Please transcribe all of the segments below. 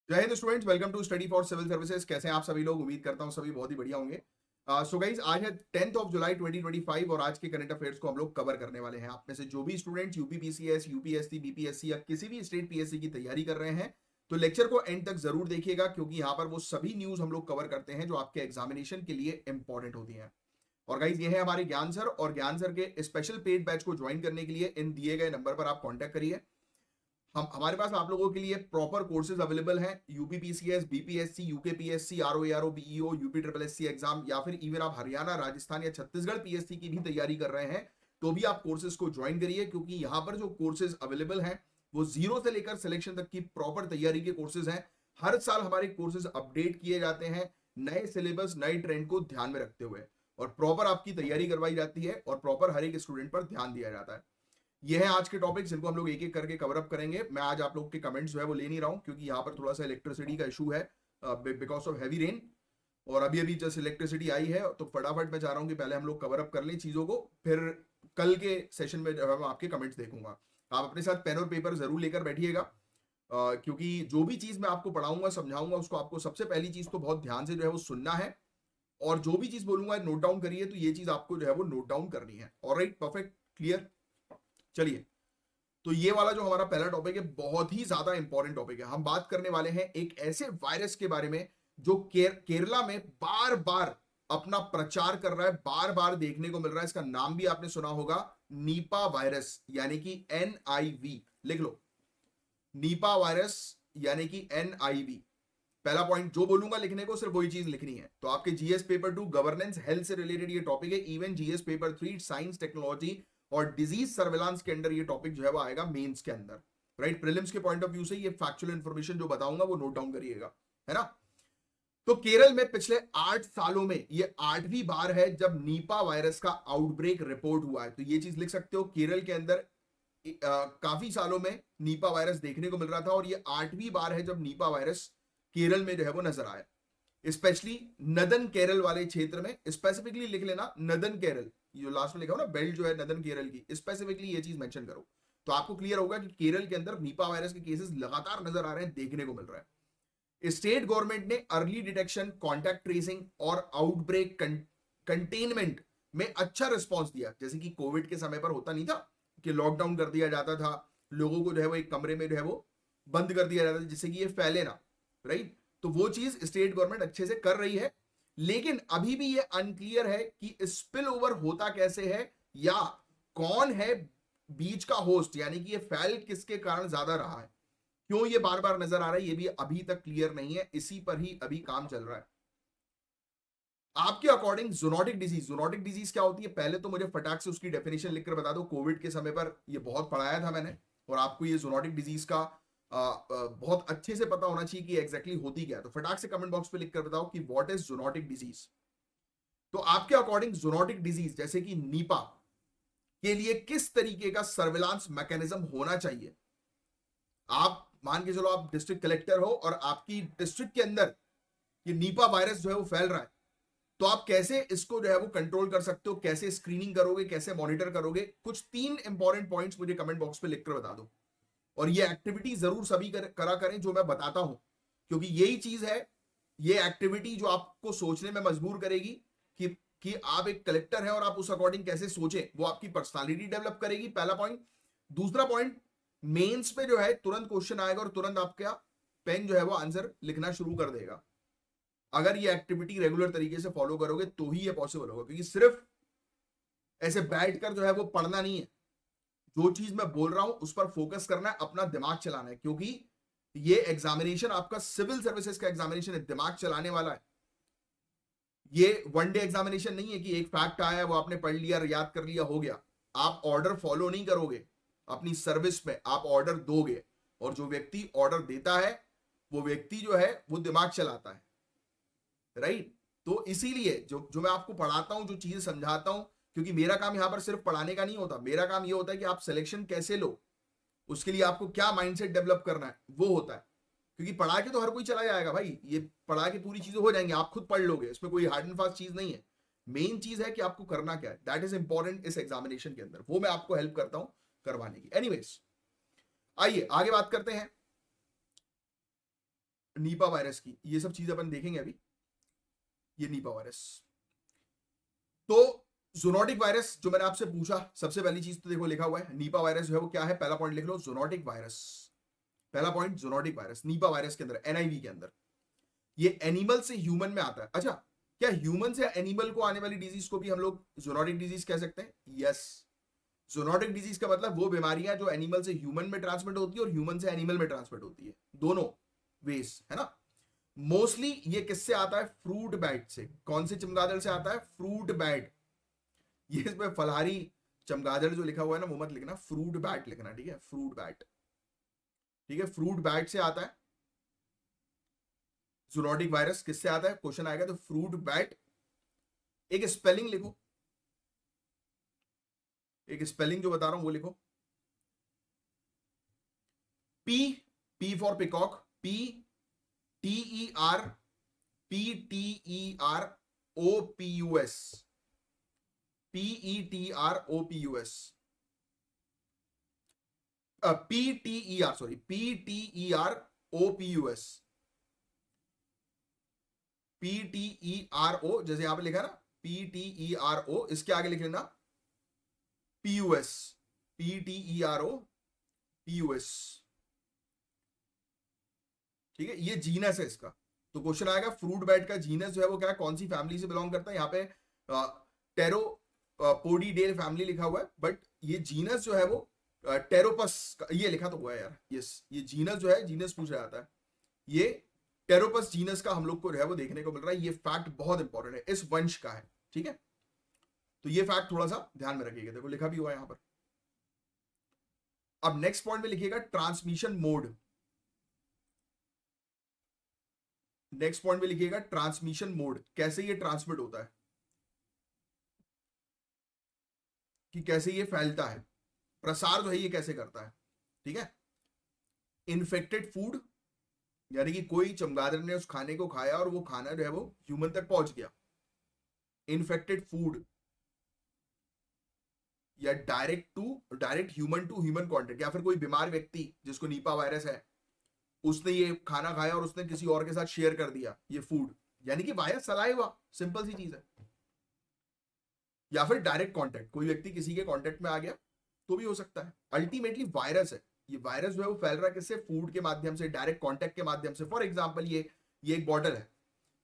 जय हिंद students, welcome to study for civil services. कैसे हैं आप सभी लोग? उम्मीद करता हूं सभी बहुत ही बढ़िया होंगे। सो गाइज, आज है 10th ऑफ जुलाई 2025 और आज के करंट अफेयर्स को हम लोग कवर करने वाले हैं। आप में से जो भी स्टूडेंट्स यूपीपीसीएस, यूपीएससी, बीपीएससी या किसी भी स्टेट पीएससी की तैयारी कर रहे हैं तो लेक्चर को एंड तक जरूर देखिएगा, क्योंकि यहाँ पर वो सभी न्यूज हम लोग कवर करते हैं जो आपके एग्जामिनेशन के लिए इंपॉर्टेंट होती हैं। और गाइज, ये है हमारे ज्ञान सर, और ज्ञान सर के स्पेशल पेड बैच को ज्वाइन करने के लिए इन दिए गए नंबर पर आप कॉन्टैक्ट करिए। हमारे पास आप लोगों के लिए प्रॉपर कोर्सेज अवेलेबल हैं। UPPCS, BPSC, UKPSC, RO ARO, BEO, UP triple SC exam, या फिर इवन आप हरियाणा, राजस्थान या छत्तीसगढ़ पीएससी की भी तैयारी कर रहे हैं तो भी आप कोर्सेज को ज्वाइन करिए, क्योंकि यहां पर जो कोर्सेज अवेलेबल हैं वो जीरो से लेकर सिलेक्शन तक की प्रॉपर तैयारी के कोर्सेज हैं। हर साल हमारे कोर्सेज अपडेट किए जाते हैं नए सिलेबस, नए ट्रेंड को ध्यान में रखते हुए, और प्रॉपर आपकी तैयारी करवाई जाती है और प्रॉपर हर एक स्टूडेंट पर ध्यान दिया जाता है। ये है आज के टॉपिक्स, जिनको हम लोग एक एक करके कवर अप करेंगे। मैं आज आप लोग के कमेंट्स जो है वो ले नहीं रहा हूं, क्योंकि यहाँ पर थोड़ा सा इलेक्ट्रिसिटी का इशू है बिकॉज ऑफ हैवी रेन, और अभी अभी जस्ट इलेक्ट्रिसिटी आई है, तो फटाफट मैं चाह रहा हूँ कि पहले हम लोग कवर अप कर लें चीजों को, फिर कल के सेशन में जो है मैं आपके कमेंट्स देखूंगा। आप अपने साथ पेन और पेपर जरूर लेकर बैठिएगा, क्योंकि जो भी चीज मैं आपको पढ़ाऊंगा, समझाऊंगा, उसको आपको सबसे पहली चीज तो बहुत ध्यान से जो है वो सुनना है, और जो भी चीज बोलूंगा नोट डाउन करिए। तो ये चीज आपको जो है वो नोट डाउन करनी है। Alright, perfect, clear. चलिए, तो ये वाला जो हमारा पहला टॉपिक है बहुत ही ज्यादा इंपॉर्टेंट टॉपिक है। हम बात करने वाले हैं एक ऐसे वायरस के बारे में जो केरला में बार बार अपना प्रचार कर रहा है, बार बार देखने को मिल रहा है। इसका नाम भी आपने सुना होगा, नीपा वायरस, यानी कि एनआईवी। लिख लो, नीपा वायरस यानी कि एनआईवी। पहला पॉइंट जो बोलूंगा लिखने को, सिर्फ वही चीज लिखनी है। तो आपके जीएस पेपर 2 गवर्नेंस हेल्थ से रिलेटेड ये टॉपिक है। Even GS paper 3 science technology और डिजीज सर्वेलांस के अंदर ये टॉपिक जो है वो आएगा मेंस के अंदर। राइट, प्रीलिम्स के पॉइंट ऑफ व्यू से ये फैक्चुअल इंफॉर्मेशन जो बताऊंगा वो नोट डाउन करिएगा, है ना। तो केरल में पिछले 8 सालों में ये 8वीं बार है जब नीपा वायरस का आउटब्रेक रिपोर्ट हुआ है। तो ये चीज लिख सकते हो, केरल के अंदर काफी सालों में नीपा वायरस देखने को मिल रहा था, और ये 8वीं बार है जब नीपा वायरस केरल में जो है वो नजर आया। स्पेशली नदन केरल वाले क्षेत्र में, स्पेसिफिकली लिख लेना नदन केरल, जो लास्ट में लिखा हो ना बेल्ट जो है नदन केरल की, स्पेसिफिकली ये चीज मेंशन करो, तो आपको क्लियर होगा कि केरल के अंदर नीपा वायरस के केसेस लगातार नजर आ रहे हैं, देखने को मिल रहा है। स्टेट गवर्नमेंट ने अर्ली डिटेक्शन, कॉन्टैक्ट ट्रेसिंग और आउटब्रेक कंटेनमेंट में अच्छा रिस्पॉन्स दिया। जैसे कि कोविड के समय पर होता नहीं था कि लॉकडाउन कर दिया जाता था, लोगों को जो है वो एक कमरे में जो है वो बंद कर दिया जाता था जिससे कि ये फैले ना, राइट। तो वो चीज स्टेट गवर्नमेंट अच्छे से कर रही है, लेकिन अभी भी ये अनक्लियर है कि स्पिल ओवर होता कैसे है, या कौन है बीच का होस्ट, यानी कि ये फैल किसके कारण ज्यादा रहा है, क्यों ये बार बार नजर आ रहा है, ये भी अभी तक क्लियर नहीं है। इसी पर ही अभी काम चल रहा है। आपके अकॉर्डिंग जूनोटिक डिजीज क्या होती है? पहले तो मुझे फटाक से उसकी डेफिनेशन लिखकर बता दो। कोविड के समय पर ये बहुत पढ़ाया था मैंने, और आपको ये जूनोटिक डिजीज का बहुत अच्छे से पता होना चाहिए कि एग्जैक्टली होती क्या है। तो फटाक से कमेंट बॉक्स पे लिखकर बताओ कि व्हाट इज जूनोटिक डिजीज। तो आपके अकॉर्डिंग जूनोटिक डिजीज जैसे कि नीपा के लिए किस तरीके का सर्विलांस मैकेनिज्म होना चाहिए? आप मान के चलो आप डिस्ट्रिक्ट कलेक्टर हो और आपकी डिस्ट्रिक्ट के अंदर ये नीपा वायरस जो है वो फैल रहा है, तो आप कैसे इसको जो है वो कंट्रोल कर सकते हो, कैसे स्क्रीनिंग करोगे, कैसे मॉनिटर करोगे? कुछ 3 इंपॉर्टेंट पॉइंट्स मुझे कमेंट बॉक्स पे लिखकर बता दो, और ये एक्टिविटी जरूर सभी करा करें जो मैं बताता हूं, क्योंकि यही चीज है, ये एक्टिविटी जो आपको सोचने में मजबूर करेगी कि आप एक कलेक्टर हैं और आप उस अकॉर्डिंग कैसे सोचें, वो आपकी पर्सनालिटी डेवलप करेगी। पहला पॉइंट। दूसरा पॉइंट, मेंस पे जो है तुरंत क्वेश्चन आएगा और तुरंत आपका पेन जो है वो आंसर लिखना शुरू कर देगा। अगर ये एक्टिविटी रेगुलर तरीके से फॉलो करोगे तो ही ये पॉसिबल होगा, क्योंकि सिर्फ ऐसे बैठकर जो है वो पढ़ना नहीं है। जो चीज मैं बोल रहा हूं उस पर फोकस करना है, अपना दिमाग चलाना है, क्योंकि ये एग्जामिनेशन आपका सिविल सर्विसेज का एग्जामिनेशन है, दिमाग चलाने वाला है। ये वन डे एग्जामिनेशन नहीं है कि एक फैक्ट आया वो आपने पढ़ लिया, याद कर लिया, हो गया। आप ऑर्डर फॉलो नहीं करोगे अपनी सर्विस में, आप ऑर्डर दोगे, और जो व्यक्ति ऑर्डर देता है वो व्यक्ति जो है वो दिमाग चलाता है, राइट। तो इसीलिए जो जो मैं आपको पढ़ाता हूं, जो चीजें समझाता हूं, क्योंकि मेरा काम यहां पर सिर्फ पढ़ाने का नहीं होता, मेरा काम यह होता है कि आप सिलेक्शन कैसे लो, उसके लिए आपको क्या माइंडसेट डेवलप करना है वो होता है। क्योंकि पढ़ा के तो हर कोई चला जाएगा भाई, ये पढ़ा के पूरी चीजें हो जाएंगी, आप खुद पढ़ लोगे, इसमें कोई हार्ड एंड फास्ट चीज नहीं है। मेन चीज है कि आपको करना क्या है, दैट इज इंपॉर्टेंट इस एग्जामिनेशन के अंदर, वो मैं आपको हेल्प करता हूं करवाने की। एनीवेज, आइए आगे बात करते हैं। नीपा वायरस की, ये सब चीजें अपन देखेंगे अभी। ये नीपा वायरस, तो जूनोटिक वायरस जो मैंने आपसे पूछा, सबसे पहली चीज तो देखो लिखा हुआ है नीपा वायरस जो है वो क्या है, पहला पॉइंट लिख लो जूनोटिक वायरस। पहला point zoonotic virus, Nipah virus के अंदर, एनआईवी के अंदर, ये एनिमल से ह्यूमन में आता है। अच्छा, क्या ह्यूमन से एनिमल को आने वाली डिजीज को भी हम लोग जूनोटिक डिजीज कह सकते हैं? यस। जूनोटिक डिजीज का मतलब वो बीमारियां जो एनिमल से ह्यूमन में ट्रांसमिट होती है और ह्यूमन से एनिमल में ट्रांसमिट होती है, दोनों वेज, है ना। मोस्टली ये किससे आता है? फ्रूट बैट से। कौन से चमगादड़ से आता है? Fruit bat. ये इसमें फलहारी चमगादड़ जो लिखा हुआ है ना, वो मत लिखना, फ्रूट बैट लिखना, ठीक है, फ्रूट बैट, ठीक है, फ्रूट बैट से आता है जूनोटिक वायरस। किससे आता है क्वेश्चन आएगा तो फ्रूट बैट। एक स्पेलिंग लिखो, एक स्पेलिंग जो बता रहा हूं वो लिखो। P, P for peacock, P TER, PTEROPUS, PETROPUS, PTER, sorry, PTEROPUS, PTERO, जैसे यहां पे लिखा ना PTERO, इसके आगे लिख लेना PUS, PTEROPUS, ठीक है, ये जीनस है इसका। तो क्वेश्चन आएगा फ्रूट बैट का जीनस जो है वो क्या है, कौन सी फैमिली से बिलोंग करता है? यहाँ पे टेरोपोडिडेल फैमिली लिखा हुआ है, बट ये जीनस जो है वो टेरोपस, ये लिखा तो हुआ है यार, यस, ये जीनस जो है, जीनस पूछा जाता है, ये टेरोपस जीनस का हम लोग को जो है वो देखने को मिल रहा है। ये फैक्ट बहुत इंपॉर्टेंट है, इस वंश का है, ठीक है। तो ये फैक्ट थोड़ा सा ध्यान में रखिएगा, देखो लिखा भी हुआ है यहां पर। अब नेक्स्ट पॉइंट में लिखिएगा ट्रांसमिशन मोड। नेक्स्ट पॉइंट में लिखिएगा ट्रांसमिशन मोड, कैसे ये ट्रांसमिट होता है, कि कैसे ये फैलता है, प्रसार जो है ये कैसे करता है, ठीक है। इन्फेक्टेड फूड, यानी कि कोई चमगादड़ ने उस खाने को खाया और वो खाना जो है वो ह्यूमन तक पहुंच गया, इन्फेक्टेड फूड, या direct human to human contact, या फिर कोई बीमार व्यक्ति जिसको नीपा वायरस है, उसने ये खाना खाया और उसने किसी और के साथ शेयर कर दिया ये फूड, यानी कि वायरस सलाइवा, सिंपल सी चीज है। या फिर डायरेक्ट कांटेक्ट, कोई व्यक्ति किसी के कांटेक्ट में आ गया तो भी हो सकता है। अल्टीमेटली वायरस है, ये वायरस जो है वो फैल रहा है किससे? फूड के माध्यम से, डायरेक्ट कांटेक्ट के माध्यम से। फॉर एग्जांपल ये एक बॉटल है,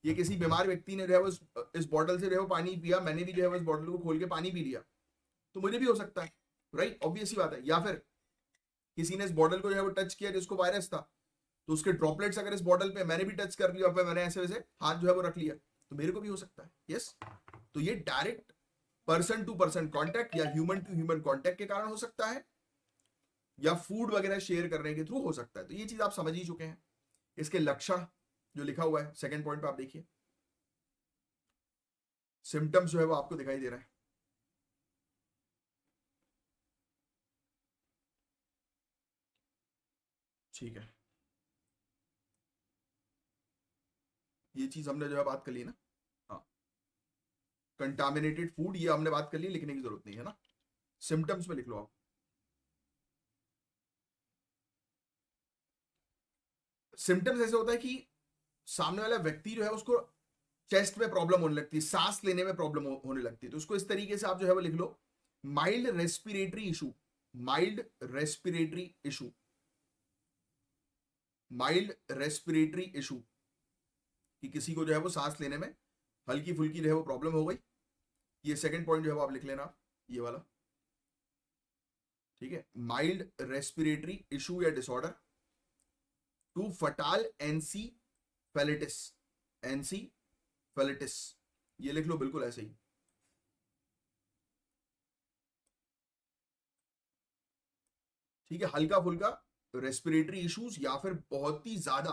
ये किसी बीमार व्यक्ति ने जो है वो इस बॉटल से जो है वो पानी पिया, मैंने भी जो है वो इस बॉटल को खोल के पानी पी लिया, तो मुझे भी हो सकता है, राइट, ऑब्वियस ही बात है। या फिर किसी ने इस बॉटल को जो है वो टच किया जिसको वायरस था, तो उसके ड्रॉपलेट्स अगर इस बॉटल पे मैंने भी टच कर लिया, फिर मैंने ऐसे वैसे हाथ जो है वो रख लिया, तो मेरे को भी हो सकता है, यस। तो ये direct person to person contact या ह्यूमन टू ह्यूमन कांटेक्ट के कारण हो सकता है, या फूड वगैरह शेयर करने के थ्रू हो सकता है। तो ये चीज आप समझ ही चुके हैं। इसके लक्षण जो लिखा हुआ है सेकंड पॉइंट पे आप देखिए, सिम्टम्स जो है वो आपको दिखाई दे रहा है, ठीक है। ये चीज हमने जो है बात कर ली ना, हाँ, कंटामिनेटेड फूड, ये हमने बात कर ली, लिखने की जरूरत नहीं है ना, सिम्टम्स में लिख लो आप। सिम्टम्स ऐसे होता है कि सामने वाला व्यक्ति जो है उसको चेस्ट में प्रॉब्लम होने लगती है, सांस लेने में प्रॉब्लम होने लगती है, तो उसको इस तरीके से आप जो है वो लिख लो, mild respiratory issue, mild respiratory issue, mild respiratory issue, कि किसी को जो है वो सांस लेने में हल्की फुल्की जो है वो प्रॉब्लम हो गई। ये सेकंड पॉइंट जो है वो आप लिख लेना, ये वाला, ठीक है, माइल्ड रेस्पिरेटरी इशू या डिसऑर्डर टू फटाल एनसीफेलिटिस, एनसीफेलिटिस, ये लिख लो बिल्कुल ऐसे ही, ठीक है। हल्का फुल्का रेस्पिरेटरी इश्यूज या फिर बहुत ही ज्यादा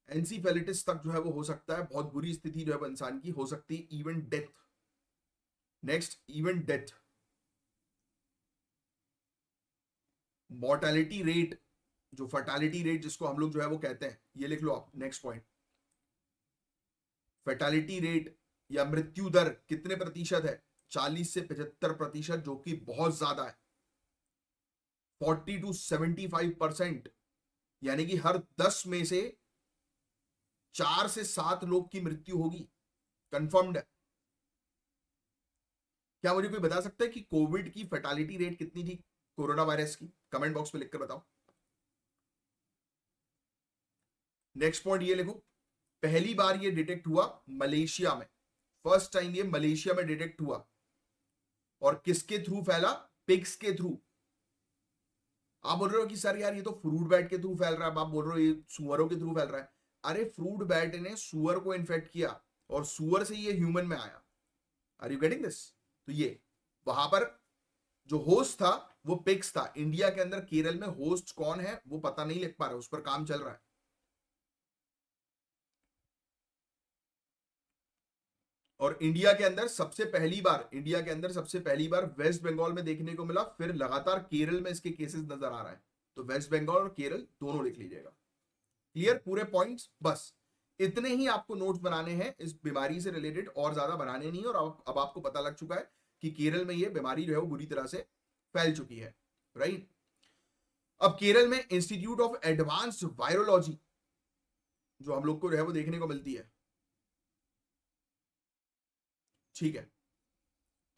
एनसीफेलिटिस तक जो है वो हो सकता है, बहुत बुरी स्थिति जो है इंसान की हो सकती है, even death. Next, even death. Mortality rate, जो फर्टालिटी रेट जिसको हम लोग जो है वो कहते हैं, ये लिख लो आप, नेक्स्ट पॉइंट। फर्टालिटी रेट या मृत्यु दर कितने प्रतिशत है? 40 से 75%, जो कि बहुत ज्यादा है। 40 to 75%, यानी कि हर 10 में से 4 से 7 लोग की मृत्यु होगी, कंफर्म्ड है। क्या मुझे कोई बता सकता है कि कोविड की फैटालिटी रेट कितनी थी कोरोना वायरस की? कमेंट बॉक्स में लिखकर बताओ। नेक्स्ट पॉइंट ये लिखो, पहली बार ये डिटेक्ट हुआ मलेशिया में, फर्स्ट टाइम ये मलेशिया में डिटेक्ट हुआ। और किसके थ्रू फैला? पिग्स के थ्रू। आप बोल रहे हो कि सर यार ये तो फ्रूट बैट के थ्रू फैल रहा है, आप बोल रहे हो ये सुअरों के थ्रू फैल रहा है। अरे फ्रूट बैट ने सुअर को इन्फेक्ट किया और सुअर से ये ह्यूमन में आया। Are you getting this? तो ये वहां पर जो होस्ट था वो पिग्स था। इंडिया के अंदर केरल में होस्ट कौन है वो पता नहीं लिख पा रहा, उस पर काम चल रहा है। और इंडिया के अंदर सबसे पहली बार वेस्ट बंगाल में देखने को मिला, फिर लगातार केरल में इसके केसेस नजर आ रहा है। तो वेस्ट बंगाल और केरल दोनों लिख लीजिएगा। क्लियर? पूरे पॉइंट्स बस इतने ही आपको नोट्स बनाने हैं इस बीमारी से रिलेटेड, और ज्यादा बनाने नहीं। और अब आपको पता लग चुका है कि केरल में ये बीमारी जो है वो बुरी तरह से फैल चुकी है, राइट? अब केरल में इंस्टीट्यूट ऑफ एडवांस्ड वायरोलॉजी जो हम लोग को जो है वो देखने को मिलती है, ठीक है।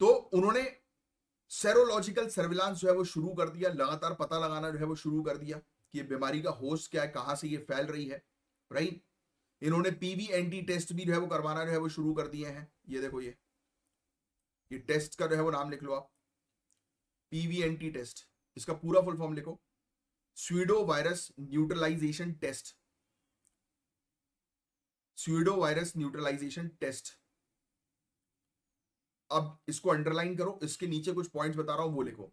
तो उन्होंने सेरोलॉजिकल सर्विलांस जो है वो शुरू कर दिया, लगातार पता लगाना जो है वो शुरू कर दिया कि ये बीमारी का होस्ट क्या है, कहां से ये फैल रही है, राइट? इन्होंने पीवीएनटी टेस्ट भी जो है वो करवाना जो है वो शुरू कर दिए हैं। ये देखो, ये टेस्ट का जो है वो नाम लिख लो आप, पीवीएनटी टेस्ट। इसका पूरा फुल फॉर्म लिखो, pseudo virus neutralization test, pseudo virus neutralization test. अब इसको अंडरलाइन करो, इसके नीचे कुछ पॉइंट्स बता रहा हूं वो लिखो।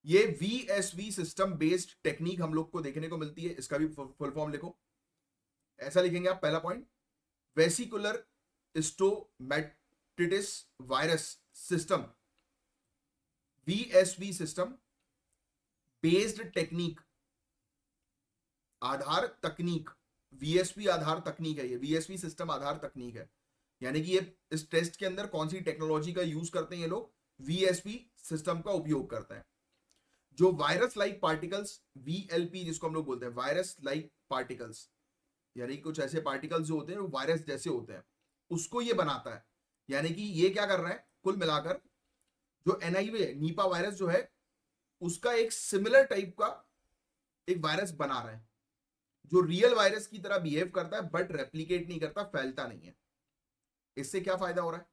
ये वीएसवी सिस्टम बेस्ड टेक्निक हम लोग को देखने को मिलती है, इसका भी फुल फॉर्म लिखो। ऐसा लिखेंगे आप, पहला point, vesicular stomatitis virus system, VSV system based technique, आधार तकनीक। वीएसवी आधार तकनीक है, ये वीएसवी सिस्टम आधार तकनीक है। यानी कि ये इस टेस्ट के अंदर कौन सी टेक्नोलॉजी का यूज करते हैं ये लोग? वीएसवी सिस्टम का उपयोग करते हैं। जो वायरस लाइक पार्टिकल्स, वीएलपी जिसको हम लोग बोलते हैं, वायरस लाइक पार्टिकल्स, यानी कुछ ऐसे पार्टिकल्स जो होते हैं वो वायरस जैसे होते हैं, उसको ये बनाता है। यानी कि ये क्या कर रहा है, कुल मिलाकर जो एनआईवी नीपा वायरस जो है उसका एक सिमिलर टाइप का एक वायरस बना रहा है, जो रियल वायरस की तरह बिहेव करता है बट रेप्लिकेट नहीं करता, फैलता नहीं है। इससे क्या फायदा हो रहा है,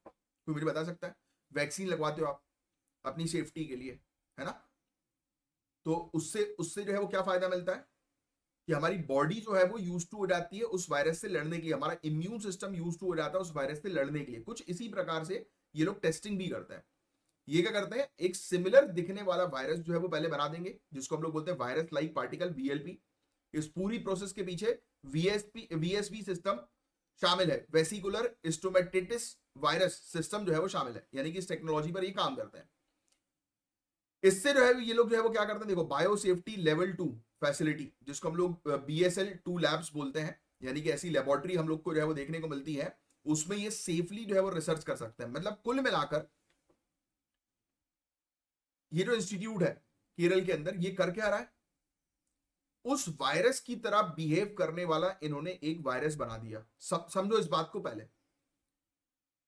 कोई मुझे बता सकता है? वैक्सीन लगवाते हो आप अपनी सेफ्टी के लिए, है ना? तो उससे उससे जो है वो क्या फायदा मिलता है कि हमारी बॉडी जो है वो यूज टू हो जाती है उस वायरस से लड़ने के लिए, हमारा इम्यून सिस्टम यूज टू हो जाता है उस वायरस से लड़ने के लिए। कुछ इसी प्रकार से ये लोग टेस्टिंग भी करते हैं। ये क्या करते हैं, एक सिमिलर दिखने वाला वायरस जो है वो पहले बना देंगे, जिसको हम लोग बोलते हैं वायरस लाइक पार्टिकल, वीएलपी। इस पूरी प्रोसेस के पीछे वीएसवी सिस्टम शामिल है, वेसिकुलर स्टोमैटिटिस वायरस सिस्टम जो है वो शामिल है। यानी कि इस टेक्नोलॉजी पर ये काम करते हैं। इससे जो है ये लोग जो है वो क्या करते हैं, देखो, बायो सेफ्टी लेवल 2 फैसिलिटी, जिसको हम लोग BSL-2 लैब्स बोलते हैं, यानी कि ऐसी लेबोरेटरी हम लोग को जो है वो देखने को मिलती है, उसमें ये सेफली जो है वो रिसर्च कर सकते हैं। मतलब कुल मिलाकर ये जो इंस्टीट्यूट है केरल के अंदर, ये कर क्या रहा है, उस वायरस की तरह बिहेव करने वाला इन्होंने एक वायरस बना दिया। समझो इस बात को पहले।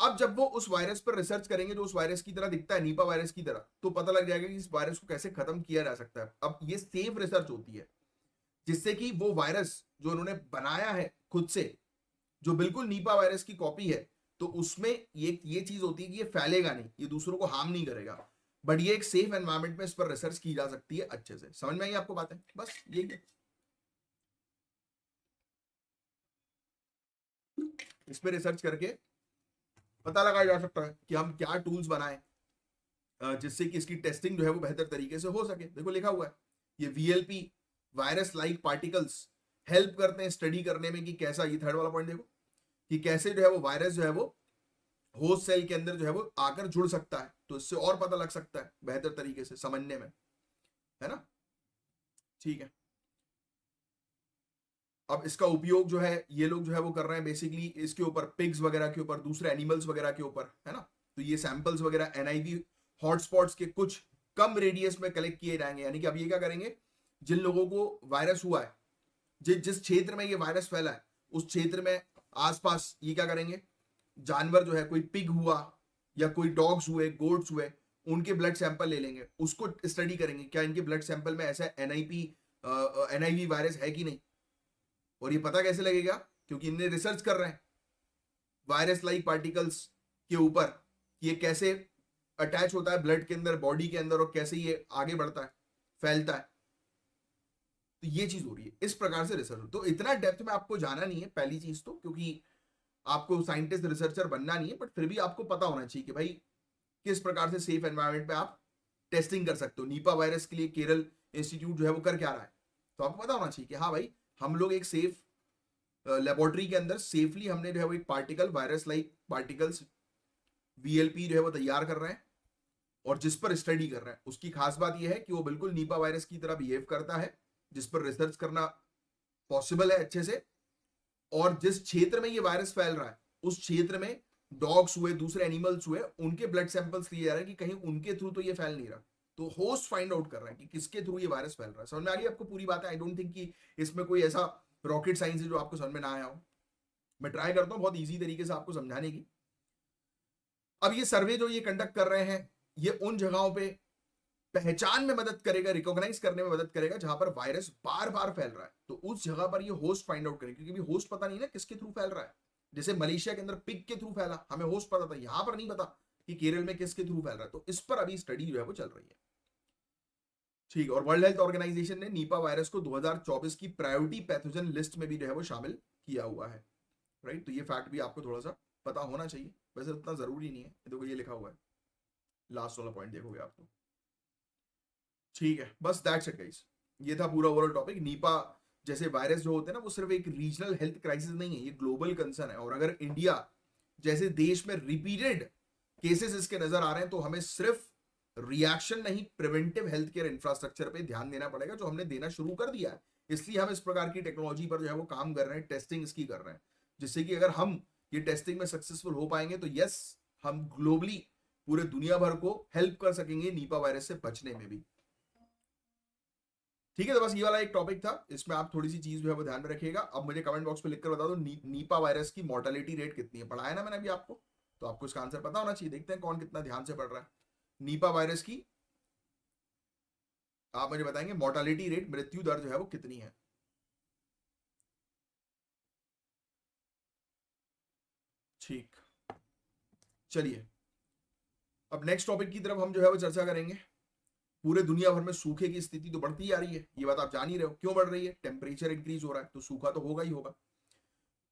अब जब वो उस वायरस पर रिसर्च करेंगे जो उस वायरस की तरह दिखता है, नीपा वायरस की तरह, तो पता लग जाएगा कि इस वायरस को कैसे खत्म किया जा सकता है। अब ये सेफ रिसर्च होती है, जिससे कि वो वायरस जो उन्होंने बनाया है खुद से, जो बिल्कुल नीपा वायरस की कॉपी है, तो उसमें ये चीज होती है कि ये फैलेगा नहीं, ये दूसरों को हार्म नहीं करेगा, बट ये एक सेफ एनवायरमेंट में इस पर रिसर्च की जा सकती है अच्छे से। समझ में आई आपको बातें? बस ये इस पर रिसर्च करके पता लगाया जा सकता है कि हम क्या टूल्स बनाएं जिससे कि इसकी टेस्टिंग जो है वो बेहतर तरीके से हो सके। देखो लिखा हुआ है, ये VLP virus like particles help करते हैं स्टडी करने में कि कैसा, ये थर्ड वाला पॉइंट देखो, कि कैसे जो है वो वायरस जो है वो होस्ट सेल के अंदर जो है वो आकर जुड़ सकता है, तो इससे और पता लग सकता है बेहतर तरीके से समझने में, है ना? ठीक है। अब इसका उपयोग जो है ये लोग जो है वो कर रहे हैं बेसिकली इसके ऊपर, पिग्स वगैरह के ऊपर, दूसरे एनिमल्स वगैरह के ऊपर, है ना? तो ये सैंपल्स वगैरह एनआईवी हॉटस्पॉट्स के कुछ कम रेडियस में कलेक्ट किए जाएंगे। यानी कि अब ये क्या करेंगे, जिन लोगों को वायरस हुआ है जिस क्षेत्र में ये वायरस फैला है उस क्षेत्र में आसपास ये क्या करेंगे, जानवर जो है, कोई पिग हुआ या कोई डॉग्स हुए, गोट्स हुए, उनके ब्लड सैंपल ले लेंगे, उसको स्टडी करेंगे क्या इनके ब्लड सैंपल में ऐसा एनआईवी वायरस है कि नहीं। और ये पता कैसे लगेगा, क्योंकि इनने रिसर्च कर रहे हैं वायरस लाइक पार्टिकल्स के ऊपर कि ये कैसे अटैच होता है ब्लड के अंदर, बॉडी के अंदर, और कैसे ये आगे बढ़ता है, फैलता है। तो ये चीज हो रही है, इस प्रकार से रिसर्च। तो इतना डेप्थ में आपको जाना नहीं है पहली चीज तो, क्योंकि आपको साइंटिस्ट रिसर्चर बनना नहीं है, बट फिर भी आपको पता होना चाहिए कि भाई किस प्रकार से सेफ एनवायरनमेंट पे आप टेस्टिंग कर सकते हो। नीपा वायरस के लिए केरल इंस्टीट्यूट जो है वो कर क्या रहा है, तो आपको पता होना चाहिए कि हाँ भाई हम लोग एक सेफ लेबोरेटरी के अंदर सेफली हमने जो है वो एक particle, virus like particles VLP जो है वो तैयार कर रहे हैं और जिस पर स्टडी कर रहे हैं। उसकी खास बात यह है कि वो बिल्कुल नीपा वायरस की तरह बिहेव करता है, जिस पर रिसर्च करना पॉसिबल है अच्छे से। और जिस क्षेत्र में ये वायरस फैल रहा है उस क्षेत्र में डॉग्स हुए, दूसरे एनिमल्स हुए, उनके ब्लड सैंपल्स लिए जा रहे हैं कि कहीं उनके थ्रू तो ये फैल नहीं रहा। तो होस्ट फाइंड आउट कर रहे हैं कि किसके थ्रू ये वायरस फैल रहा है। समझ में आ गई आपको पूरी बात है। आई डोंट थिंक कि इसमें कोई ऐसा रॉकेट साइंस है जो आपको समझ में ना आया हो। मैं ट्राई करता हूं बहुत ईजी तरीके से आपको समझाने की। अब ये सर्वे जो ये कंडक्ट कर रहे हैं, ये उन जगहों पे पहचान में मदद करेगा, रिकॉग्नाइज करने में मदद करेगा जहां पर वायरस बार बार फैल रहा है। तो उस जगह पर ये होस्ट फाइंड आउट करेंगे, क्योंकि होस्ट पता नहीं ना किसके थ्रू फैल रहा है। जैसे मलेशिया के अंदर पिग के थ्रू फैला, हमें होस्ट पता था, यहां पर नहीं पता कि केरल में किसके थ्रू फैल रहा है। तो इस पर अभी स्टडी जो है वो चल रही है, ठीक। और वर्ल्ड हेल्थ ऑर्गेनाइजेशन ने नीपा वायरस को 2024 की प्रायोरिटी पैथोजन लिस्ट में भी जो है वो शामिल किया हुआ है, राइट। तो ये फैक्ट भी आपको थोड़ा सा पता होना चाहिए, वैसे उतना जरूरी नहीं है। देखो ये लिखा हुआ है, लास्ट वाला पॉइंट देखोगे आप तो, ठीक है। बस दैट्स इट गाइस, ये था पूरा ओवरऑल टॉपिक। नीपा जैसे वायरस जो होते हैं ना, वो सिर्फ एक रीजनल हेल्थ क्राइसिस नहीं है, ये ग्लोबल कंसर्न है। और अगर इंडिया जैसे देश में रिपीटेड केसेस इसके नजर आ रहे हैं, तो हमें सिर्फ रिएक्शन नहीं, प्रिवेंटिव हेल्थ केयर इंफ्रास्ट्रक्चर पे ध्यान देना पड़ेगा, जो हमने देना शुरू कर दिया है। इसलिए हम इस प्रकार की टेक्नोलॉजी पर जो है वो काम कर रहे हैं, टेस्टिंग इसकी कर रहे हैं, जिससे कि अगर हम ये टेस्टिंग में सक्सेसफुल हो पाएंगे तो यस, हम ग्लोबली पूरे दुनिया भर को हेल्प कर सकेंगे नीपा वायरस से बचने में भी, ठीक है। तो बस ये वाला एक टॉपिक था, इसमें आप थोड़ी सी चीज जो है वो ध्यान में रखिएगा। अब मुझे कमेंट बॉक्स पे लिखकर बता दो नीपा वायरस की मोर्टेलिटी रेट कितनी है। पढ़ाया ना मैंने अभी आपको, तो आपको इसका आंसर पता होना चाहिए। देखते हैं कौन कितना ध्यान से पढ़ रहा है। नीपा वायरस की आप मुझे बताएंगे मोर्टेलिटी रेट, मृत्यु दर जो है वो कितनी है। ठीक, चलिए अब नेक्स्ट टॉपिक की तरफ हम जो है वो चर्चा करेंगे। पूरे दुनिया भर में सूखे की स्थिति तो बढ़ती जा रही है, ये बात आप जान ही रहे हो। क्यों बढ़ रही है? टेम्परेचर इंक्रीज हो रहा है, तो सूखा तो होगा ही होगा।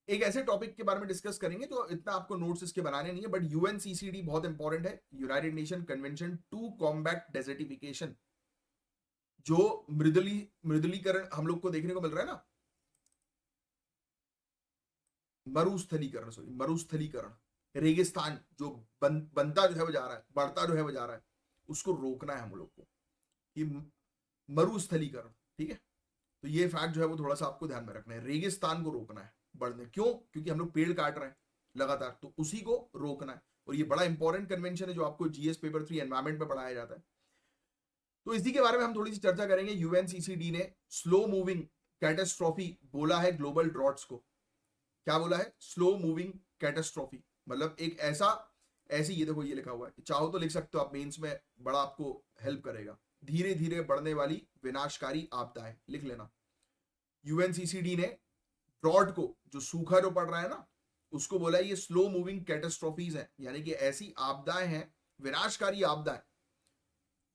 एक ऐसे टॉपिक के बारे में डिस्कस करेंगे जो इतना आपको नोट्स इसके बनाने नहीं है, बट यूएनसीसीडी बहुत इंपॉर्टेंट है, United Nation Convention to combat desertification. जो मृदुलीकरण हम लोग को देखने को मिल रहा है ना, मरुस्थलीकरण, सॉरी मरुस्थलीकरण, रेगिस्तान जो बनता जो है वो जा रहा है, बढ़ता जो है वो जा रहा है, उसको रोकना है हम लोग को, कि मरुस्थलीकरण, ठीक है। तो ये फैक्ट जो है वो थोड़ा सा आपको ध्यान में रखना है, रेगिस्तान को रोकना है बढ़ने। क्यों? क्योंकि हम लोग पेड़ काट रहे हैं लगातार, तो उसी को रोकना है। और ये बड़ा इंपॉर्टेंट कन्वेंशन है जो आपको जीएस पेपर 3 एनवायरमेंट में पढ़ाया जाता है। तो इसी के बारे में हम थोड़ी सी चर्चा करेंगे। यूएनसीसीडी ने स्लो मूविंग कैटेस्ट्रॉफी बोला है ग्लोबल ड्रॉट्स को। क्या बोला है? स्लो मूविंग कैटेस्ट्रॉफी, मतलब एक ऐसी, ये देखो ये लिखा हुआ है, चाहो तो लिख सकते हो आप, मेंस में बड़ा आपको हेल्प करेगा। धीरे धीरे बढ़ने वाली विनाशकारी आपदाएं, लिख लेना। यूएनसीसीडी ने ड्रॉट को, जो सूखा जो पड़ रहा है ना, उसको बोला है ये स्लो मूविंग कैटेस्ट्रॉफीज है, यानी कि ऐसी आपदाएं हैं, विनाशकारी आपदाएं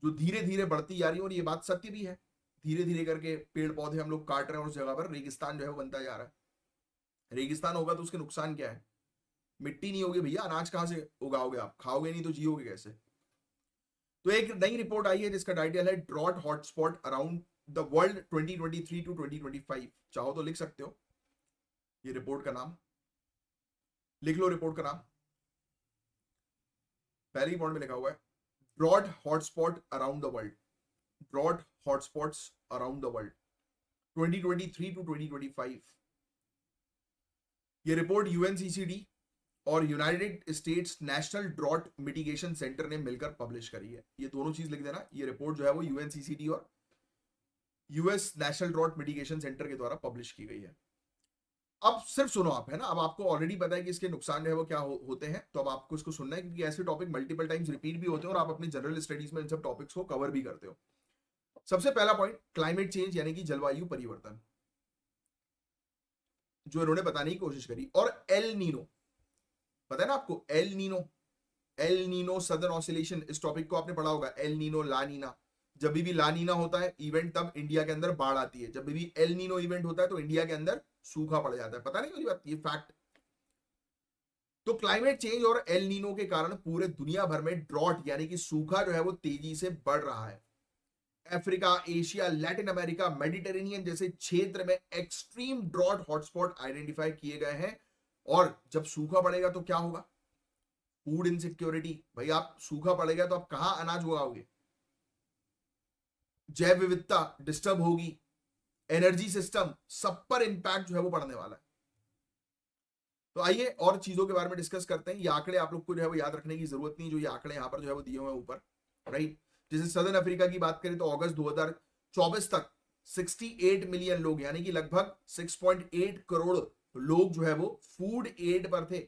जो धीरे धीरे बढ़ती जा रही है। और ये बात सत्य भी है, धीरे धीरे करके पेड़ पौधे हम लोग काट रहे हैं, उस जगह पर रेगिस्तान जो है वो बनता जा रहा है। रेगिस्तान होगा तो उसके नुकसान क्या है? मिट्टी नहीं होगी भैया, अनाज कहां से उगाओगे आप? खाओगे नहीं तो जियोगे कैसे? तो एक नई रिपोर्ट आई है जिसका टाइटल है drought hotspot around the world 2023 to 2025। चाहो तो लिख सकते हो ये रिपोर्ट का नाम, लिख लो रिपोर्ट का नाम। पहले ही पॉइंट में लिखा हुआ है drought hotspot around the world, drought hotspots around the world 2023 to 2025। ये रिपोर्ट यूएनसीसीडी और United States National Drought Mitigation Center ने मिलकर पब्लिश करी है। ये दोनों चीज लिख देना। ये रिपोर्ट जो है वो यूएनसीसीडी और US National Drought Mitigation Center के द्वारा पब्लिश की गई है। अब सिर्फ सुनो आप, है ना, अब आपको ऑलरेडी पता है कि इसके नुकसान जो है वो क्या होते हैं, तो अब आपको इसको सुनना है क्योंकि ऐसे टॉपिक मल्टीपल टाइम्स रिपीट भी होते हैं और आप अपनी जनरल स्टडीज में इन सब टॉपिक्स को कवर भी करते हो। सबसे पहला पॉइंट, क्लाइमेट चेंज यानी कि जलवायु परिवर्तन, जो इन्होंने बताने की कोशिश करी। और एल नीनो, पता है ना आपको El Nino, El Nino southern oscillation, इस टॉपिक को आपने पढ़ा होगा। एल नीनो, ला नीना, जब भी ला नीना होता है इवेंट तब इंडिया के अंदर बाढ़ आती है, जब भी एल नीनो इवेंट होता है तो इंडिया के अंदर सूखा पड़ जाता है। पता नहीं वाली बात, ये फैक्ट। तो क्लाइमेट चेंज और एल नीनो के कारण पूरे दुनिया भर में ड्रॉट यानी कि सूखा जो है वो तेजी से बढ़ रहा है। Africa, Asia, Latin America, Mediterranean जैसे क्षेत्र में एक्सट्रीम ड्रॉट हॉटस्पॉट आइडेंटिफाई किए गए हैं। और जब सूखा पड़ेगा तो क्या होगा? Food insecurity. भाई आप सूखा पड़ेगा तो आप कहां अनाज उगाओगे? जैव विविधता डिस्टर्ब होगी, एनर्जी सिस्टम, सब पर इंपैक्ट जो है वो पड़ने वाला है। तो आइए और चीजों के बारे में डिस्कस करते हैं। ये आंकड़े आप लोग को जो है वो याद रखने की जरूरत नहीं, जो ये आंकड़े यहां पर जो है वो दिए हुए हैं ऊपर, राइट। जैसे सदर्न अफ्रीका की बात करें तो अगस्त 2024 तक 68 मिलियन लोग यानी कि लगभग 6.8 करोड़ लोग जो है वो फूड एड पर थे।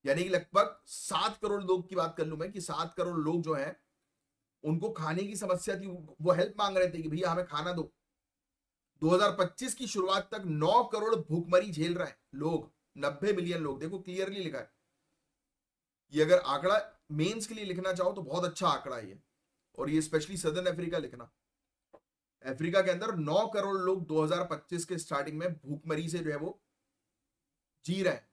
यानी कि लगभग 7 करोड़ लोग की बात कर लूं मैं कि 7 करोड़ लोग जो है उनको खाने की समस्या थी, वो हेल्प मांग रहे थे कि भैया हमें खाना दो। 2025 की शुरुआत तक 9 करोड़ भूखमरी झेल रहे हैं लोग, 90 मिलियन लोग। देखो क्लियरली लिखा है ये, अगर आंकड़ा मेंस के लिए लिखना चाहो तो बहुत अच्छा आंकड़ा है ये, और ये स्पेशली सदर्न अफ्रीका लिखना। अफ्रीका के अंदर 9 करोड़ लोग 2025 के स्टार्टिंग में भूखमरी से जो है वो जी रहे हैं।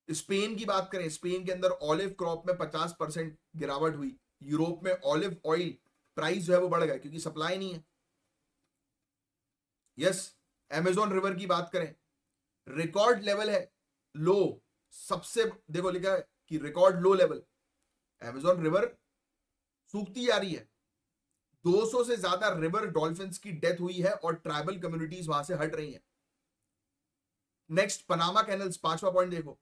स्पेन की बात करें, स्पेन के अंदर ऑलिव क्रॉप में 50% गिरावट हुई। यूरोप में ऑलिव ऑयल प्राइस जो है वो बढ़ गया क्योंकि सप्लाई नहीं है। यस, अमेजोन रिवर की बात करें, रिकॉर्ड लेवल है लो, सबसे देखो लिखा है कि record low level. Amazon river सूखती जा रही है, 200 से ज्यादा रिवर डॉल्फिन्स की डेथ हुई है और ट्राइबल कम्युनिटीज वहां से हट रही हैं। नेक्स्ट, पनामा कैनल्स, 5वां पॉइंट देखो,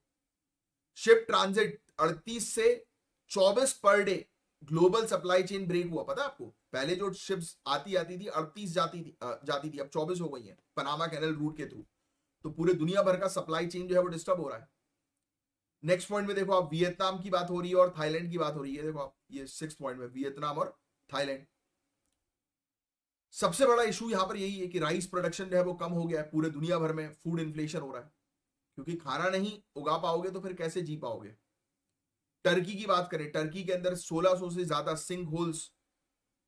शिप ट्रांजिट 38 से 24 per day, global supply chain break हुआ। पता है आपको, पहले जो शिप्स आती थी 38 जाती थी, अब 24 हो गई है पनामा कैनल रूट के थ्रू। तो पूरे दुनिया भर का सप्लाई चेन जो है वो डिस्टर्ब हो रहा है। नेक्स्ट पॉइंट में देखो आप, वियतनाम की बात हो रही है और थाईलैंड की बात हो रही है। देखो आप, ये 6th पॉइंट में वियतनाम और थाईलैंड। सबसे बड़ा इशू यहां पर यही है कि राइस प्रोडक्शन जो है वो कम हो गया है पूरे दुनिया भर में, फूड इन्फ्लेशन हो रहा है, क्योंकि खाना नहीं उगा पाओगे तो फिर कैसे जी पाओगे। टर्की की बात करें, टर्की के अंदर 1600 से ज्यादा सिंक होल्स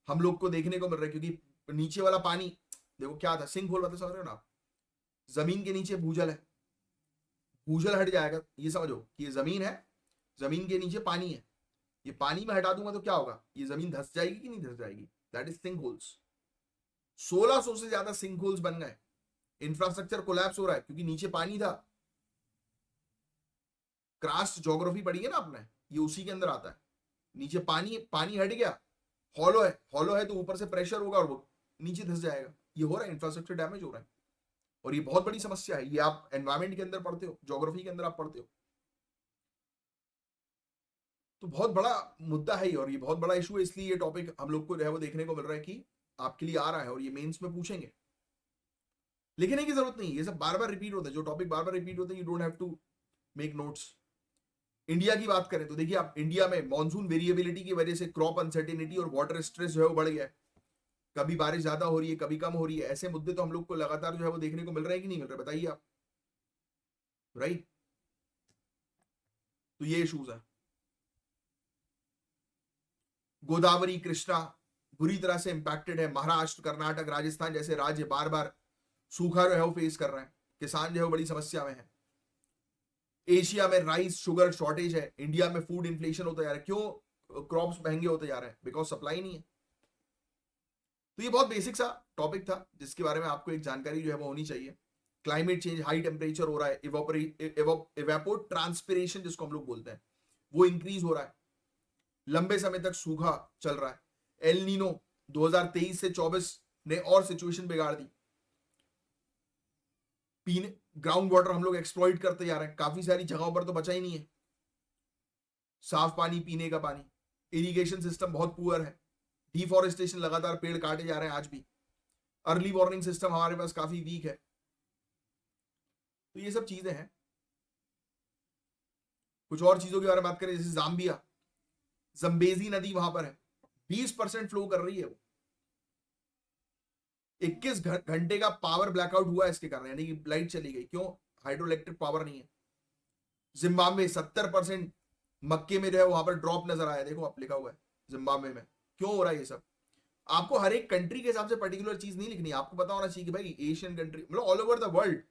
हम लोग को देखने को मिल रहे हैं, क्योंकि नीचे वाला पानी, देखो क्या था सिंक होल, मतलब समझ रहे हो ना आप, जमीन के नीचे भूजल है, भूजल हट जाएगा, ये समझो कि ये जमीन है, जमीन के नीचे पानी है, ये पानी में हटा दूंगा तो क्या होगा, ये जमीन धंस जाएगी कि नहीं धंस जाएगी, दैट इज सिंक होल्स। 1600 से ज्यादा सिंक होल्स बन गए, इंफ्रास्ट्रक्चर कोलैप्स हो रहा है क्योंकि नीचे पानी था। क्रास्ट ज्योग्राफी पढ़ी है ना आपने, ये उसी के अंदर आता है। नीचे पानी, पानी हट गया, हॉलो है, हॉलो है तो ऊपर से प्रेशर होगा और वो नीचे धंस जाएगा। ये हो रहा है, इंफ्रास्ट्रक्चर डैमेज हो रहा है, और ये बहुत बड़ी समस्या है। ये आप एनवायरमेंट के अंदर पढ़ते हो, ज्योग्राफी के अंदर आप पढ़ते हो, तो बहुत बड़ा मुद्दा है ये, और ये बहुत बड़ा इशू है। इसलिए ये टॉपिक हम लोग को जो है वो देखने को मिल रहा है कि आपके लिए आ रहा है और ये मेंस में पूछेंगे। लिखने की जरूरत नहीं, ये सब बार बार रिपीट होता है, जो टॉपिक बार बार रिपीट होते हैं you don't have to make notes. India की बात करें तो देखिए आप, इंडिया में मॉनसून वेरिएबिलिटी की वजह से क्रॉप अनसर्टेनिटी और वाटर स्ट्रेस जो है वो बढ़ गया है। कभी बारिश ज्यादा हो रही है, कभी कम हो रही है, ऐसे मुद्दे तो हम लोग को लगातार जो है वो देखने को मिल रहे हैं कि नहीं मिल रहे, बताइए आप, राइट। तो ये इशूज है। गोदावरी, कृष्णा बुरी तरह से इंपैक्टेड है। महाराष्ट्र, कर्नाटक, राजस्थान जैसे राज्य बार बार सूखा जो है वो फेस कर रहे हैं, किसान जो है वो बड़ी समस्या में है। एशिया में राइस शुगर शॉर्टेज है, इंडिया में फूड इन्फ्लेशन होता जा रहा है। क्यों क्रॉप्स महंगे होते जा रहे हैं? बिकॉज सप्लाई नहीं है। तो ये बहुत बेसिक सा टॉपिक था जिसके बारे में आपको एक जानकारी जो है वो होनी चाहिए। क्लाइमेट चेंज, हाई टेम्परेचर हो रहा है, इवेपोर ट्रांसपिरेशन जिसको हम लोग बोलते हैं वो इंक्रीज हो रहा है, लंबे समय तक सूखा चल रहा है। एल नीनो 2023 से 24 ने और सिचुएशन बिगाड़ दी। पीने ग्राउंड वाटर हम लोग एक्सप्लॉइट करते जा रहे हैं, काफी सारी जगहों पर तो बचा ही नहीं है साफ पानी, पीने का पानी। इरिगेशन सिस्टम बहुत पुअर है, डिफॉरेस्टेशन, लगातार पेड़ काटे जा रहे हैं आज भी। अर्ली वार्निंग सिस्टम हमारे पास काफी वीक है। तो ये सब चीजें हैं। कुछ और चीजों के बारे में बात करें, जैसे जाम्बिया, जम्बेजी नदी वहां पर है, 20% फ्लो कर रही है वो। 21 घंटे का पावर ब्लैकआउट हुआ है इसके कारण, यानी कि लाइट चली गई। क्यों? हाइड्रो इलेक्ट्रिक पावर नहीं है। जिम्बाब्वे 70% मक्के में जो है वहां पर ड्रॉप नजर आया, देखो आप लिखा हुआ है जिम्बाब्वे में। क्यों हो रहा है ये सब? आपको हर एक कंट्री के हिसाब से पर्टिकुलर चीज नहीं लिखनी है, आपको पता होना चाहिए कि भाई एशियन कंट्री मतलब ऑल ओवर द वर्ल्ड।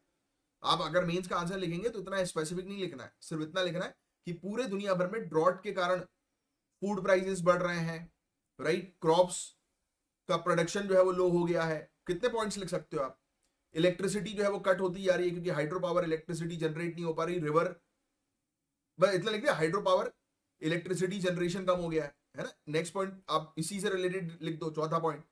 आप अगर मेंस का आंसर लिखेंगे तो इतना स्पेसिफिक नहीं लिखना है, सिर्फ इतना लिखना है कि पूरे दुनिया भर में ड्रॉट के कारण फूड प्राइसेस बढ़ रहे हैं, राइट, क्रॉप्स का प्रोडक्शन जो है वो लो हो गया है। कितने पॉइंट्स लिख सकते हो आप? इलेक्ट्रिसिटी जो है वो कट होती जा रही है क्योंकि हाइड्रो पावर इलेक्ट्रिसिटी जनरेट नहीं हो पा रही। रिवर, बस इतना लिख दिया, हाइड्रो पावर इलेक्ट्रिसिटी जनरेशन कम हो गया है ना। नेक्स्ट पॉइंट आप इसी से रिलेटेड लिख दो, चौथा पॉइंट,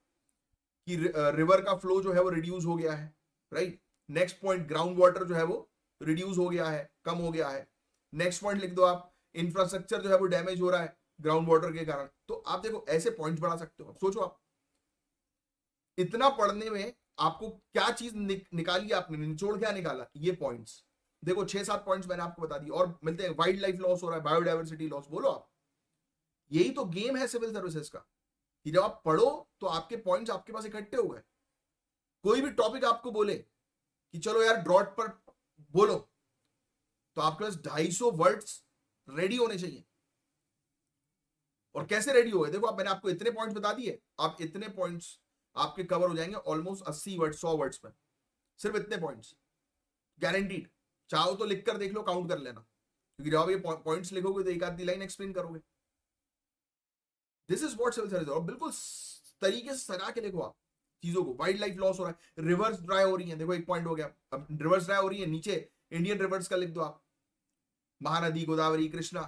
कि रिवर का फ्लो जो है वो रिड्यूस हो गया है, right. Next point, ground water जो है वो रिड्यूस हो गया है, कम हो गया है। नेक्स्ट पॉइंट लिख दो आप, इंफ्रास्ट्रक्चर जो है वो डैमेज हो रहा है ग्राउंड वाटर के कारण। तो आप देखो ऐसे पॉइंट्स बढ़ा सकते हो। सोचो आप, इतना पढ़ने में आपको क्या चीज निकाली आपने, निचोड़ क्या निकाला? ये पॉइंट्स देखो, 6-7 पॉइंट्स मैंने आपको बता दी और मिलते हैं। वाइल्ड लाइफ लॉस हो रहा है, बायोडाइवर्सिटी लॉस, बोलो आप। यही तो गेम है सिविल सर्विसेज का, कि जब आप पढ़ो तो आपके पॉइंट्स आपके पास इकट्ठे हो गए। कोई भी टॉपिक आपको बोले कि चलो यार ड्रॉट पर बोलो, तो आपके पास 250 वर्ड्स रेडी होने चाहिए। और कैसे रेडी हो गए? देखो आप, मैंने आपको इतने पॉइंट्स बता दिए, आप इतने पॉइंट्स आपके कवर हो जाएंगे ऑलमोस्ट 80 वर्ड, 100 वर्ड्स में, सिर्फ इतने पॉइंट्स गारंटीड। चाहो तो लिख कर देख लो, काउंट कर लेना, क्योंकि जब आप ये पॉइंट्स लिखोगे तो एक आधी लाइन एक्सप्लेन करोगे। This is what civil service. और बिल्कुल तरीके से सजा के लिखो आप चीजों को। वाइल्ड लाइफ लॉस हो रहा है, रिवर्स ड्राई हो रही है, देखो एक पॉइंट हो गया। अब रिवर्स ड्राई हो रही है, नीचे इंडियन रिवर्स का लिख दो आप, महानदी, गोदावरी, कृष्णा,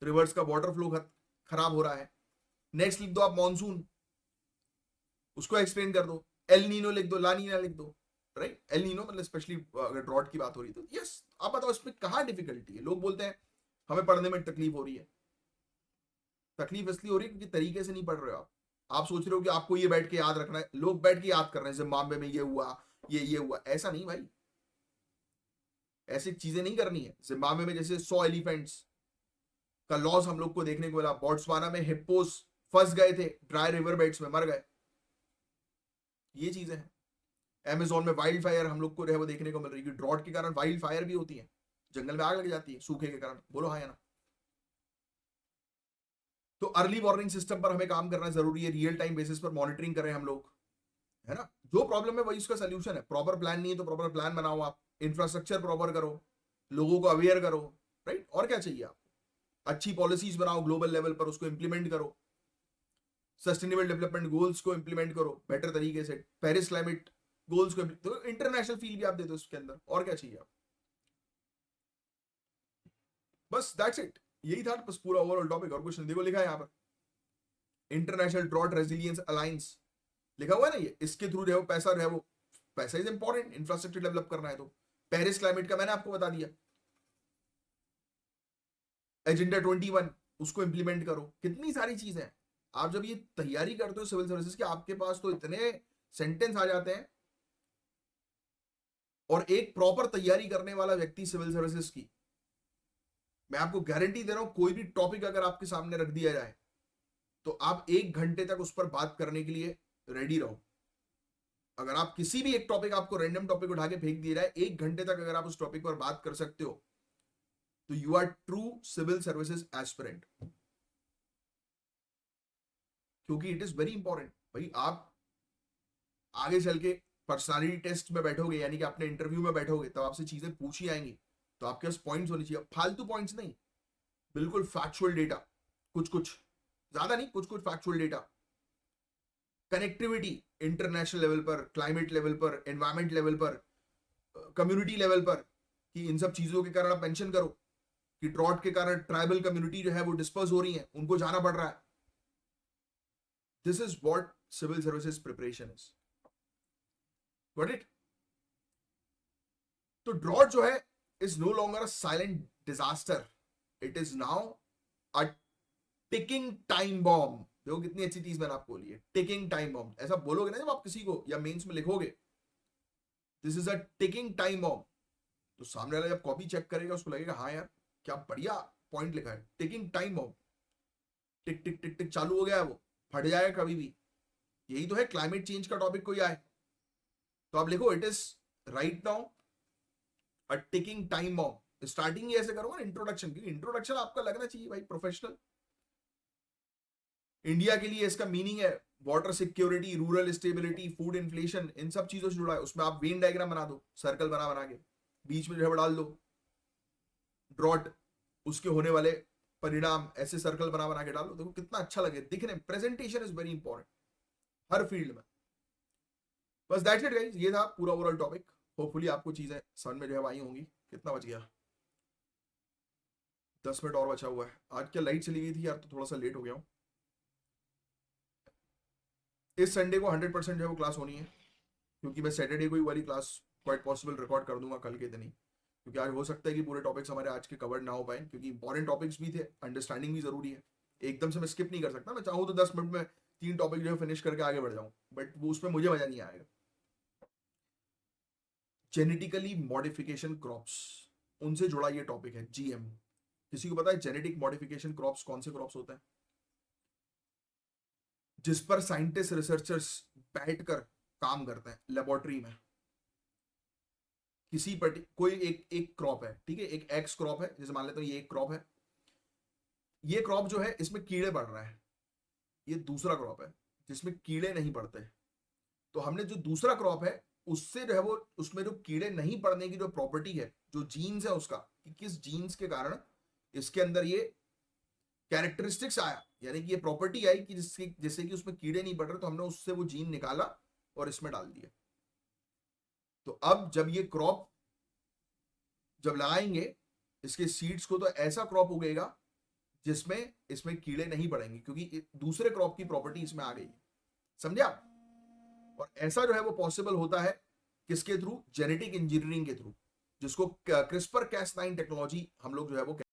रिवर्स का वाटर फ्लो खराब हो रहा है। नेक्स्ट लिख दो आप मॉनसून, उसको एक्सप्लेन कर दो। एल नीनो लिख दो, ला नीना लिख दो, राइट। एल नीनो मतलब स्पेशली अगर ड्रॉट की बात हो रही तो यस। आप बताओ इसमें कहां डिफिकल्टी है? लोग बोलते हैं हमें पढ़ने में तकलीफ हो रही है। तकलीफ इसलिए हो रही है क्योंकि तरीके से नहीं पढ़ रहे हो आप सोच रहे हो कि आपको ये बैठ के याद रखना है। लोग बैठ के याद कर रहे हैं, जिम्बाब्वे में ये हुआ, ये हुआ। ऐसा नहीं भाई, ऐसी चीजें नहीं करनी है। जिम्बाब्वे में जैसे 100 एलिफेंट्स का लॉस हम लोग को देखने को मिला। बोट्सवाना में हिप्पोस फंस गए थे ड्राई रिवर बेड्स में, मर गए। ये चीजें हैं। अमेज़न में वाइल्ड फायर हम लोग को जो है वो देखने को मिल रही है। ड्रॉट के कारण वाइल्ड फायर भी होती है, जंगल में आग लग जाती है सूखे के कारण। बोलो हाँ या ना? तो अर्ली वार्निंग सिस्टम पर हमें काम करना जरूरी है। रियल टाइम बेसिस पर मॉनिटरिंग करें हम लोग, है ना। जो प्रॉब्लम है वही उसका सोल्यूशन है। प्रॉपर प्लान नहीं है तो प्रॉपर प्लान बनाओ आप, इंफ्रास्ट्रक्चर प्रॉपर करो, लोगों को अवेयर करो, राइट। और क्या चाहिए आपको? अच्छी पॉलिसीज बनाओ ग्लोबल लेवल पर, उसको इंप्लीमेंट करो। सस्टेनेबल डेवलपमेंट गोल्स को इंप्लीमेंट करो बेटर तरीके से। पेरिस क्लाइमेट गोल्स को तो इंटरनेशनल फील भी आप दे दो उसके अंदर। और क्या चाहिए आप? बस दैट्स इट, यही था बस पूरा ओवरऑल टॉपिक। और कुछ नहीं। देखो लिखा है यहाँ पर इंटरनेशनल ड्रॉट रेजिलियंस अलायंस लिखा हुआ है ना, ये इसके थ्रू जो है पैसा जो है वो, पैसा इज इंपॉर्टेंट, इंफ्रास्ट्रक्चर डेवलप करना है तो। पेरिस क्लाइमेट का मैंने आपको बता दिया, एजेंडा 21 उसको इंप्लीमेंट करो। कितनी सारी चीजें हैं। आप जब ये तैयारी करते हो सिविल सर्विसेज के, आपके पास तो इतने सेंटेंस आ जाते हैं। और एक प्रॉपर तैयारी करने वाला व्यक्ति सिविल सर्विसेज की, मैं आपको गारंटी दे रहा हूं, कोई भी टॉपिक अगर आपके सामने रख दिया जाए तो आप 1 घंटे तक उस पर बात करने के लिए रेडी रहो। अगर आप किसी भी एक टॉपिक, आपको रैंडम टॉपिक उठा के फेंक दिया जाए, 1 घंटे तक अगर आप उस टॉपिक पर बात कर सकते हो तो you are true civil services aspirant. क्योंकि इट इज वेरी इंपॉर्टेंट भाई। आप आगे चल के पर्सनालिटी टेस्ट में बैठोगे, यानी कि अपने इंटरव्यू में बैठोगे, तब आपसे चीजें पूछी जाएंगी, तो आपके पास पॉइंट्स होने चाहिए। फालतू पॉइंट्स नहीं, बिल्कुल फैक्चुअल डेटा, कुछ कुछ, ज्यादा नहीं, कुछ कुछ factual data. Connectivity international level पर, क्लाइमेट लेवल पर, एनवायरमेंट लेवल पर, कम्युनिटी लेवल पर, कि इन सब चीजों के कारण आप मेंशन करो कि ड्रॉट के कारण ट्राइबल कम्युनिटी जो है वो डिस्पर्स हो रही है, उनको जाना पड़ रहा है। This is what civil services preparation is. Got it? तो ड्रॉट जो है is no longer a silent disaster, it is now a ticking time bomb देखो कितनी अच्छी चीज मैंने आपको बोली है, टिकिंग टाइम बॉम्ब। ऐसा बोलोगे ना जब आप किसी को या मेंस में लिखोगे this is a ticking time bomb, तो सामने वाला जब कॉपी चेक करेगा उसको लगेगा हाँ यार क्या बढ़िया पॉइंट लिखा है, टिकिंग टाइम बॉम्ब। टिक टिक टिक टिक चालू हो गया है, वो फट जाएगा कभी भी। यही तो है क्लाइमेट चेंज का टॉपिक कोई आए तो आप लिखो it is right now a ticking time bomb. Starting ही ऐसे करो ना इंट्रोडक्शन, क्योंकि इंट्रोडक्शन आपका लगना चाहिए भाई प्रोफेशनल। इंडिया के लिए इसका मीनिंग है water security, rural stability, food inflation, इन सब चीजों से जुड़ा है। उसमें आप वेन डायग्राम बना दो, सर्कल बना बना के बीच में जो है डाल दो ड्रॉट, उसके होने वाले परिणाम ऐसे सर्कल बना बना के डालो। देखो कितना अच्छा लगे दिखने में। Presentation is very important her field में। बस दैट्स इट गाइस, ये था पूरा ओवरऑल टॉपिक। होपफुली आपको चीजें समझ में जो है आई होंगी। कितना बच गया? 10 मिनट और बचा हुआ है। आज क्या लाइट चली गई थी यार, तो थोड़ा सा लेट हो गया हूँ। इस संडे को 100% जो है वो क्लास होनी है, क्योंकि मैं सैटरडे को ही वाली क्लास क्वाइट पॉसिबल रिकॉर्ड कर दूंगा कल के दिन ही, क्योंकि आज हो सकता है कि पूरे टॉपिक्स हमारे आज के कवर ना हो पाए, क्योंकि इंपॉर्टेंट टॉपिक्स भी थे, अंडरस्टैंडिंग भी जरूरी है। एकदम से मैं स्किप नहीं कर सकता। मैं चाहूँ तो 10 मिनट में 3 टॉपिक जो है फिनिश करके आगे बढ़ जाऊँ, बट वो उसमें मुझे मजा नहीं आएगा। जेनेटिकली मॉडिफिकेशन क्रॉप्स, उनसे जुड़ा ये टॉपिक है, जीएम। किसी को पता है जेनेटिक मॉडिफिकेशन क्रॉप्स कौन से क्रॉप्स होते हैं जिस पर साइंटिस्ट रिसर्चर्स बैठकर काम करते हैं लेबोरेटरी में? किसी कोई एक एक क्रॉप है, ठीक है, एक एक्स क्रॉप है, जैसे मान लेते हैं ये एक क्रॉप है। ये क्रॉप जो है इसमें कीड़े पड़ रहे हैं। ये दूसरा क्रॉप है जिसमें कीड़े नहीं पड़ते। तो हमने जो दूसरा क्रॉप है उससे जो है वो उसमें जो कीड़े नहीं पड़ने की जो प्रॉपर्टी है, जो जीन्स है उसका, कि किस जीन्स के कारण इसके अंदर ये कैरेक्टरिस्टिक्स आया, यानी कि ये प्रॉपर्टी आई कि जिससे कि उसमें कीड़े नहीं पड़ रहे, तो हमने उससे वो जीन निकाला और इसमें डाल दिया। तो अब जब ये क्रॉप जब लगाएंगे इसके सीड्स को, तो ऐसा क्रॉप उगेगा जिसमें इसमें कीड़े नहीं पड़ेंगे, क्योंकि दूसरे क्रॉप की प्रॉपर्टी इसमें आ गई है। समझे आप? और ऐसा जो है वो पॉसिबल होता है किसके थ्रू? जेनेटिक इंजीनियरिंग के थ्रू, जिसको क्रिस्पर Cas9 टेक्नोलॉजी हम लोग जो है वो